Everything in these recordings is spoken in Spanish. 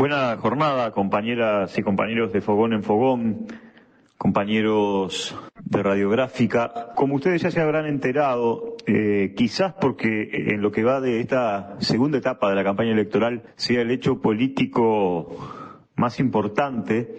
Buena jornada, compañeras y compañeros de Fogón en Fogón, compañeros de Radiográfica. Como ustedes ya se habrán enterado, quizás porque en lo que va de esta segunda etapa de la campaña electoral sea el hecho político más importante,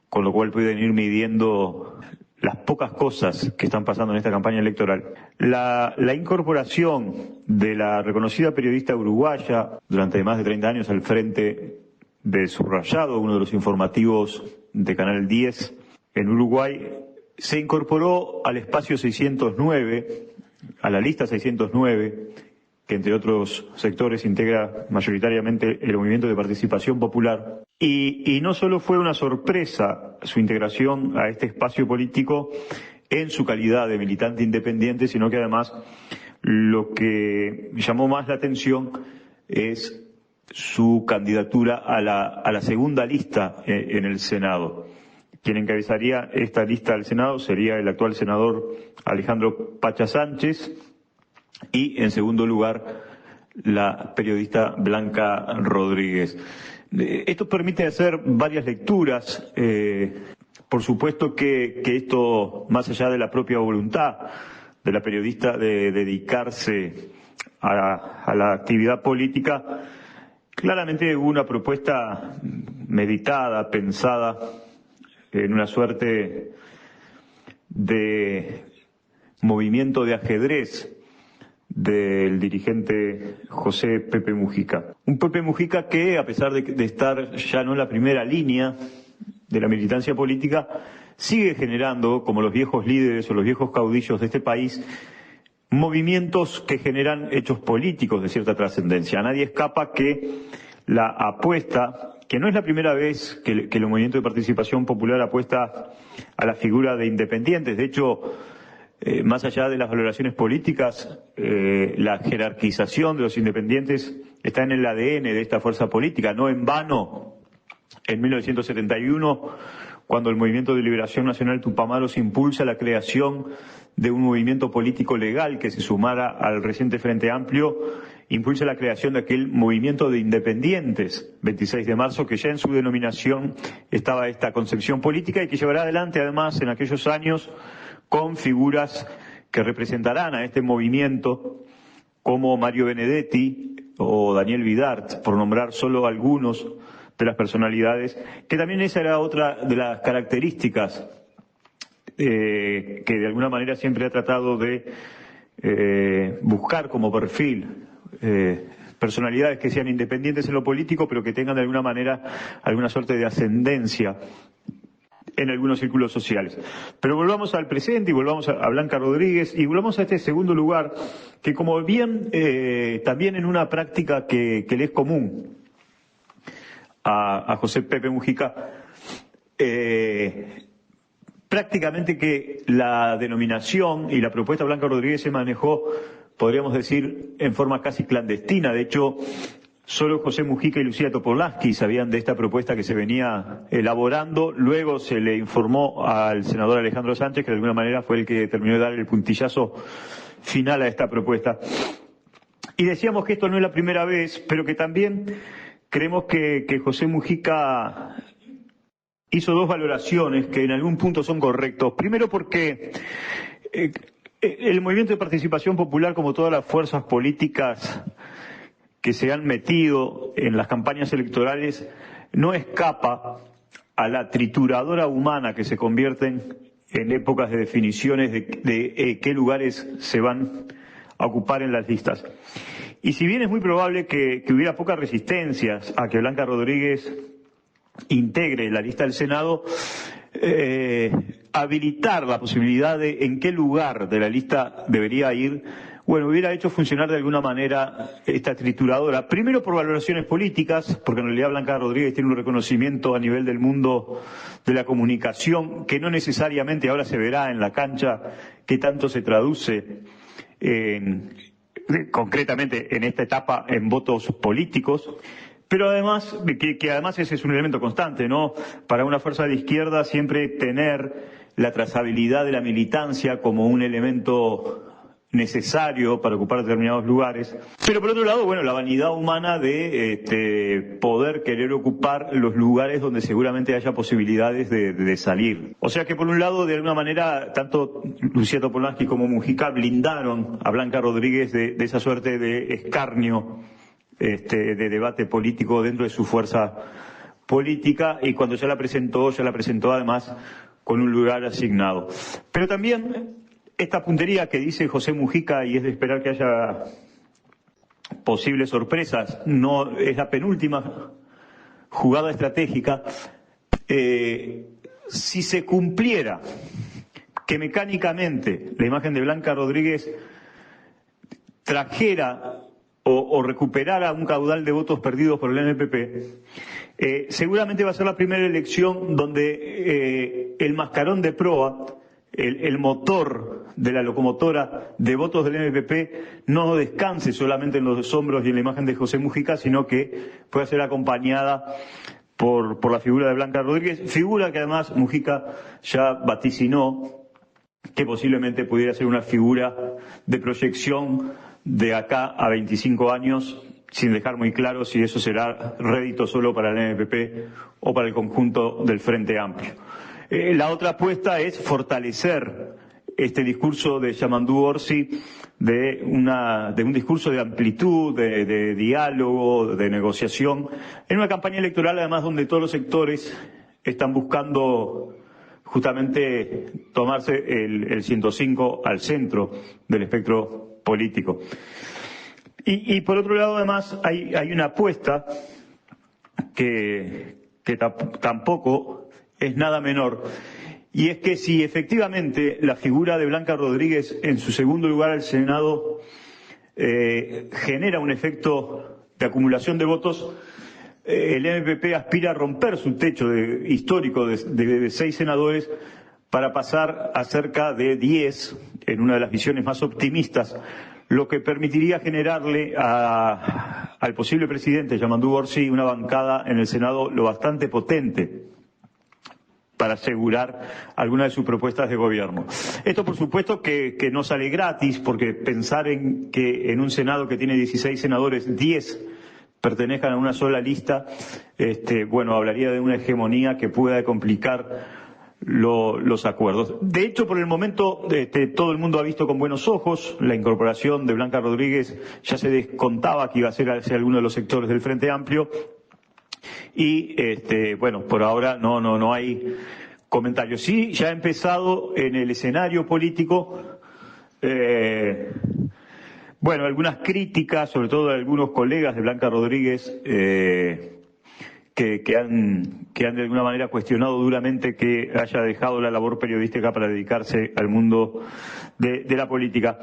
con lo cual pueden ir midiendo las pocas cosas que están pasando en esta campaña electoral. La incorporación de la reconocida periodista uruguaya durante más de 30 años al frente de Subrayado, uno de los informativos de Canal 10 en Uruguay, se incorporó al espacio 609, a la lista 609, que entre otros sectores integra mayoritariamente el Movimiento de Participación Popular. Y no solo fue una sorpresa su integración a este espacio político en su calidad de militante independiente, sino que además lo que llamó más la atención es su candidatura a la segunda lista en el Senado. Quien encabezaría esta lista al Senado sería el actual senador Alejandro Pacha Sánchez y, en segundo lugar, la periodista Blanca Rodríguez. Esto permite hacer varias lecturas. Por supuesto que esto, más allá de la propia voluntad de la periodista de dedicarse a la actividad política, claramente hubo una propuesta meditada, pensada, en una suerte de movimiento de ajedrez del dirigente José Pepe Mujica. Un Pepe Mujica que, a pesar de estar ya no en la primera línea de la militancia política, sigue generando, como los viejos líderes o los viejos caudillos de este país, movimientos que generan hechos políticos de cierta trascendencia. A nadie escapa que la apuesta, que no es la primera vez que el Movimiento de Participación Popular apuesta a la figura de independientes. De hecho, más allá de las valoraciones políticas, la jerarquización de los independientes está en el ADN de esta fuerza política. No en vano, en 1971, cuando el Movimiento de Liberación Nacional Tupamaros impulsa la creación de un movimiento político legal que se sumara al reciente Frente Amplio, impulsa la creación de aquel movimiento de independientes, 26 de marzo, que ya en su denominación estaba esta concepción política y que llevará adelante además en aquellos años con figuras que representarán a este movimiento como Mario Benedetti o Daniel Vidart, por nombrar solo algunos de las personalidades, que también esa era otra de las características que de alguna manera siempre ha tratado de buscar como perfil personalidades que sean independientes en lo político, pero que tengan de alguna manera alguna suerte de ascendencia en algunos círculos sociales. Pero volvamos al presente y volvamos a Blanca Rodríguez y volvamos a este segundo lugar, que como bien también en una práctica que le es común a José Pepe Mujica, prácticamente que la denominación y la propuesta Blanca Rodríguez se manejó, podríamos decir, en forma casi clandestina. De hecho, solo José Mujica y Lucía Topolansky sabían de esta propuesta que se venía elaborando. Luego se le informó al senador Alejandro Sánchez, que de alguna manera fue el que terminó de dar el puntillazo final a esta propuesta. Y decíamos que esto no es la primera vez, pero que también creemos que José Mujica hizo dos valoraciones que en algún punto son correctos. Primero porque el Movimiento de Participación Popular, como todas las fuerzas políticas que se han metido en las campañas electorales, no escapa a la trituradora humana que se convierten en épocas de definiciones de qué lugares se van a ocupar en las listas. Y si bien es muy probable que hubiera pocas resistencias a que Blanca Rodríguez integre la lista del Senado, habilitar la posibilidad de en qué lugar de la lista debería ir, bueno, hubiera hecho funcionar de alguna manera esta trituradora. Primero por valoraciones políticas, porque en realidad Blanca Rodríguez tiene un reconocimiento a nivel del mundo de la comunicación que no necesariamente ahora se verá en la cancha que tanto se traduce concretamente en esta etapa en votos políticos. Pero además, que además ese es un elemento constante, ¿no? Para una fuerza de izquierda siempre tener la trazabilidad de la militancia como un elemento necesario para ocupar determinados lugares, pero por otro lado, bueno, la vanidad humana de poder querer ocupar los lugares donde seguramente haya posibilidades de salir. O sea que por un lado, de alguna manera, tanto Lucía Topolansky como Mujica blindaron a Blanca Rodríguez de esa suerte de escarnio, de debate político dentro de su fuerza política, y cuando ya la presentó además con un lugar asignado. Pero también esta puntería que dice José Mujica, y es de esperar que haya posibles sorpresas, no es la penúltima jugada estratégica. Si se cumpliera que mecánicamente la imagen de Blanca Rodríguez trajera o recuperara un caudal de votos perdidos por el MPP, seguramente va a ser la primera elección donde el mascarón de proa, el motor de la locomotora de votos del MPP, no descanse solamente en los hombros y en la imagen de José Mujica, sino que pueda ser acompañada por la figura de Blanca Rodríguez, figura que además Mujica ya vaticinó que posiblemente pudiera ser una figura de proyección de acá a 25 años, sin dejar muy claro si eso será rédito solo para el MPP o para el conjunto del Frente Amplio. La otra apuesta es fortalecer este discurso de Yamandú Orsi, de un discurso de amplitud, de diálogo, de negociación, en una campaña electoral además donde todos los sectores están buscando justamente tomarse el 105 al centro del espectro político. Y por otro lado además hay una apuesta que tampoco es nada menor, y es que si efectivamente la figura de Blanca Rodríguez en su segundo lugar al Senado genera un efecto de acumulación de votos, el MPP aspira a romper su techo histórico de 6 senadores para pasar a cerca de 10 en una de las visiones más optimistas, lo que permitiría generarle al posible presidente Yamandú Orsi una bancada en el Senado lo bastante potente para asegurar algunas de sus propuestas de gobierno. Esto, por supuesto, que no sale gratis, porque pensar en que en un Senado que tiene 16 senadores, 10 pertenezcan a una sola lista, hablaría de una hegemonía que pueda complicar los acuerdos. De hecho, por el momento, todo el mundo ha visto con buenos ojos la incorporación de Blanca Rodríguez. Ya se descontaba que iba a ser hacia alguno de los sectores del Frente Amplio. Y, por ahora no hay comentarios. Sí, ya ha empezado en el escenario político, algunas críticas, sobre todo de algunos colegas de Blanca Rodríguez, que han de alguna manera cuestionado duramente que haya dejado la labor periodística para dedicarse al mundo de la política.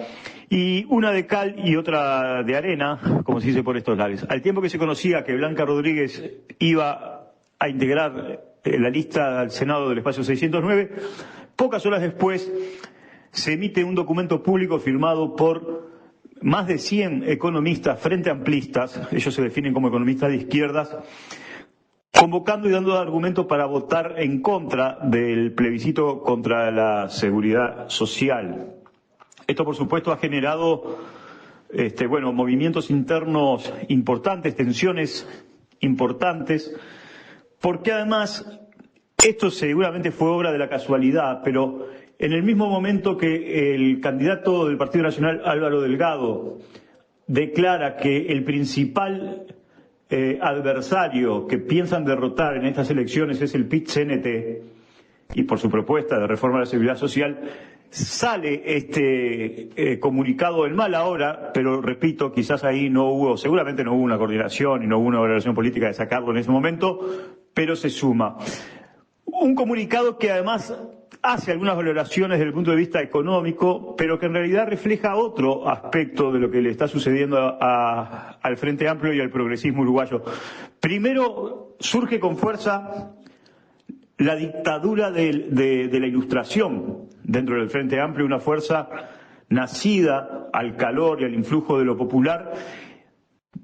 Y una de cal y otra de arena, como se dice por estos lares. Al tiempo que se conocía que Blanca Rodríguez iba a integrar la lista al Senado del espacio 609, pocas horas después se emite un documento público firmado por más de 100 economistas frente amplistas, ellos se definen como economistas de izquierdas, convocando y dando argumentos para votar en contra del plebiscito contra la seguridad social. Esto, por supuesto, ha generado movimientos internos importantes, tensiones importantes, porque además esto seguramente fue obra de la casualidad, pero en el mismo momento que el candidato del Partido Nacional, Álvaro Delgado, declara que el principal adversario que piensan derrotar en estas elecciones es el PIT-CNT, y por su propuesta de reforma de la seguridad social, sale este comunicado en mala hora, pero repito, quizás ahí seguramente no hubo una coordinación y no hubo una valoración política de sacarlo en ese momento, pero se suma. Un comunicado que además hace algunas valoraciones desde el punto de vista económico, pero que en realidad refleja otro aspecto de lo que le está sucediendo al Frente Amplio y al progresismo uruguayo. Primero, surge con fuerza la dictadura de la Ilustración dentro del Frente Amplio, una fuerza nacida al calor y al influjo de lo popular,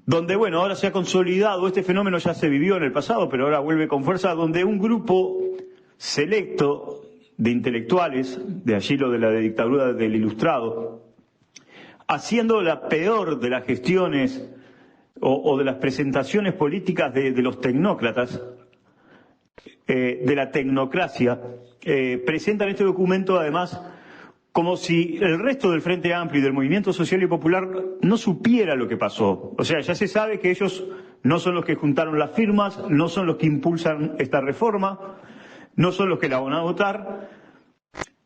donde, ahora se ha consolidado, este fenómeno ya se vivió en el pasado, pero ahora vuelve con fuerza, donde un grupo selecto de intelectuales, de allí lo de la dictadura del Ilustrado, haciendo la peor de las gestiones o de las presentaciones políticas de los tecnócratas, de la tecnocracia, presentan este documento además como si el resto del Frente Amplio y del Movimiento Social y Popular no supiera lo que pasó. O sea, ya se sabe que ellos no son los que juntaron las firmas, no son los que impulsan esta reforma, no son los que la van a votar.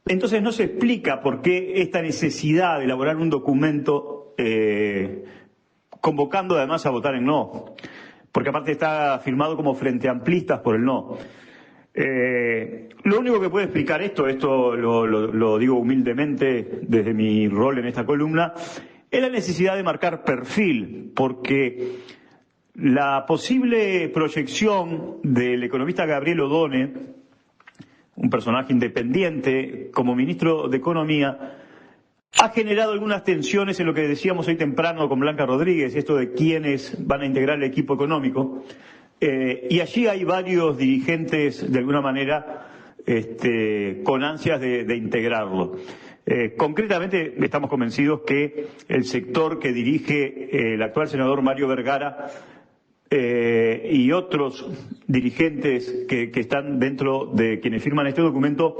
Entonces no se explica por qué esta necesidad de elaborar un documento convocando además a votar en no, porque aparte está firmado como frente amplistas por el no. Lo único que puede explicar esto lo digo humildemente desde mi rol en esta columna, es la necesidad de marcar perfil, porque la posible proyección del economista Gabriel Odone, un personaje independiente, como ministro de Economía, ha generado algunas tensiones en lo que decíamos hoy temprano con Blanca Rodríguez, esto de quiénes van a integrar el equipo económico. Y allí hay varios dirigentes, de alguna manera, con ansias de integrarlo. Concretamente, estamos convencidos que el sector que dirige el actual senador Mario Vergara y otros dirigentes que están dentro de quienes firman este documento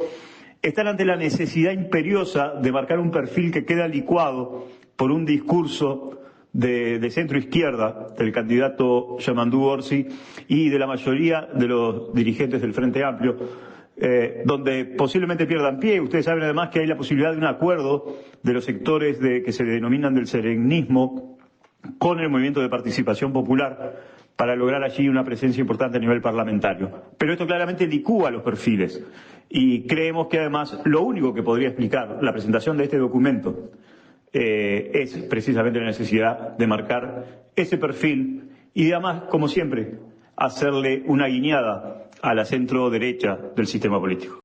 están ante la necesidad imperiosa de marcar un perfil que queda licuado por un discurso de centro izquierda del candidato Yamandú Orsi y de la mayoría de los dirigentes del Frente Amplio, donde posiblemente pierdan pie. Ustedes saben además que hay la posibilidad de un acuerdo de los sectores que se denominan del serenismo con el movimiento de participación popular para lograr allí una presencia importante a nivel parlamentario. Pero esto claramente licúa los perfiles y creemos que además lo único que podría explicar la presentación de este documento es precisamente la necesidad de marcar ese perfil y además, como siempre, hacerle una guiñada a la centro derecha del sistema político.